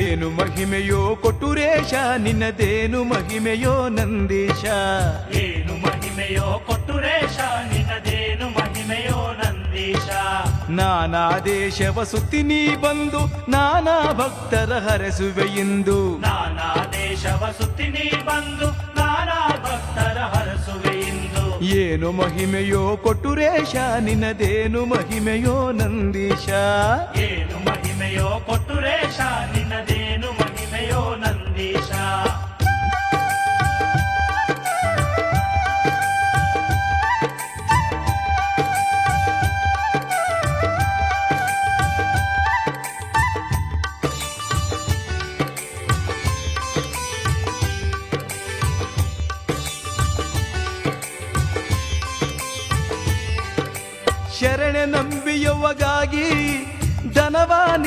ಏನು ಮಹಿಮೆಯೋ ಕೊಟ್ಟುರೇಶ ನಿನ್ನದೇನು ಮಹಿಮೆಯೋ ನಂದೀಶ ಏನು ಮಹಿಮೆಯೋ ಕೊಟ್ಟುರೇಶ ನಿನ್ನದೇನು ಮಹಿಮೆಯೋ ನಂದೀಶ ನಾನಾ ದೇಶವ ಸುತ್ತಿ ನೀ ಬಂದು ನಾನಾ ಭಕ್ತರ ಹರಸುವೆಯೆಂದು ನಾನಾ ದೇಶವ ಸುತ್ತಿ ನೀ ಬಂದು ನಾನಾ ಭಕ್ತರ ಹರಸುವೆಯೆಂದು ಏನು ಮಹಿಮೆಯೋ ಕೊಟ್ಟುರೇಶ ನಿನ್ನದೇನು ಮಹಿಮೆಯೋ ನಂದೀಶ ಏನು ಮಹಿಮೆಯೋ ಕೊಟ್ಟುರೇಶ ನಿನ್ನದೇನು ಮಹಿಮೆಯೋ ನಂದೀಶ ಶರಣ ನಂಬಿಯುವಗಾಗಿ ಧನವ